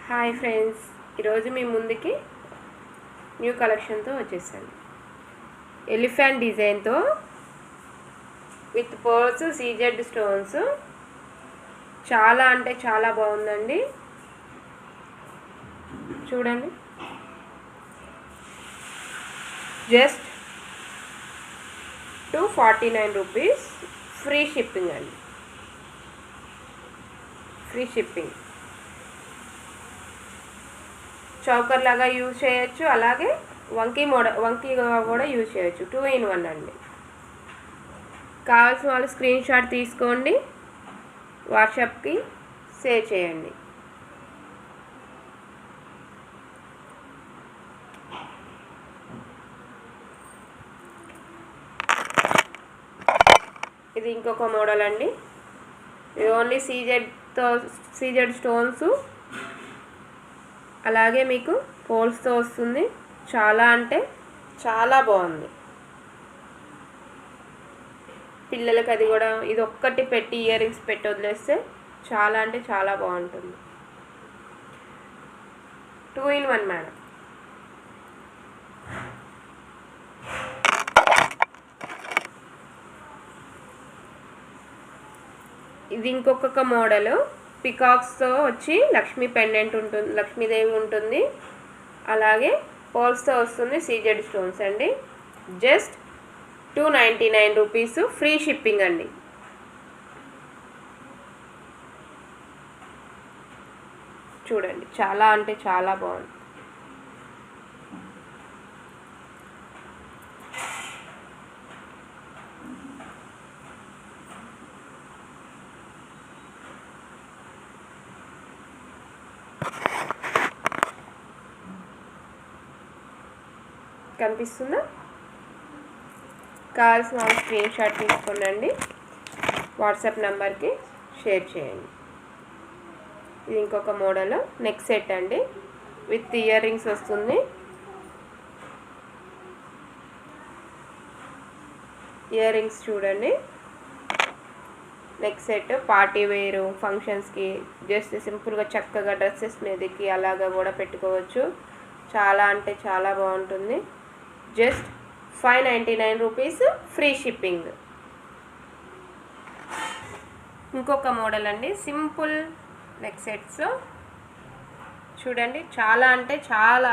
Hi friends, ఈరోజు మీ ముందుకి new కలెక్షన్తో వచ్చేసాను. ఎలిఫెంట్ డిజైన్తో విత్ పర్ల్స్ సీజెడ్ స్టోన్స్. చాలా అంటే చాలా బాగుందండి. చూడండి, జస్ట్ 249 రూపీస్. ఫ్రీ షిప్పింగ్ అండి, ఫ్రీ షిప్పింగ్. చౌకర్ లాగా యూజ్ చేయొచ్చు, అలాగే వంకీగా కూడా యూజ్ చేయొచ్చు. 2 in 1 అండి. కావాల్సిన వాళ్ళు స్క్రీన్ షాట్ తీసుకోండి, వాట్సాప్కి షేర్ చేయండి. ఇది ఇంకొక మోడల్ అండి. ఇది ఓన్లీ సీజెడ్ స్టోన్స్, అలాగే మీకు పోల్స్తో వస్తుంది. చాలా అంటే చాలా బాగుంది. పిల్లలకి అది కూడా ఇది ఒక్కటి పెట్టి ఇయర్ రింగ్స్ పెట్టి వదిలేస్తే చాలా అంటే చాలా బాగుంటుంది. 2 in 1 మేడం. ఇది ఇంకొక మోడల్. పికాక్స్తో వచ్చి లక్ష్మీ పెండెంట్ ఉంటుంది, లక్ష్మీదేవి ఉంటుంది, అలాగే పోల్స్తో వస్తుంది. సీజెడ్ స్టోన్స్ అండి. Just 299 rupees. ఫ్రీ షిప్పింగ్ అండి. చూడండి, చాలా అంటే చాలా బాగుంది. కనిపిస్తుందా? కావాల్సిన వాళ్ళు స్క్రీన్ షాట్ తీసుకోండి, వాట్సాప్ నెంబర్కి షేర్ చేయండి. ఇది ఇంకొక మోడల్. నెక్ సెట్ అండి, విత్ ఇయర్ రింగ్స్ వస్తుంది. ఇయర్ రింగ్స్ చూడండి. నెక్ సెట్ పార్టీ వేరు, ఫంక్షన్స్కి, జస్ట్ సింపుల్గా చక్కగా డ్రెస్సెస్ మీదకి అలాగా కూడా పెట్టుకోవచ్చు. చాలా అంటే చాలా బాగుంటుంది. Just 599 rupees. Free shipping. ఇంకొక మోడల్ అండి, సింపుల్ నెక్ సెట్స్. చూడండి, చాలా అంటే చాలా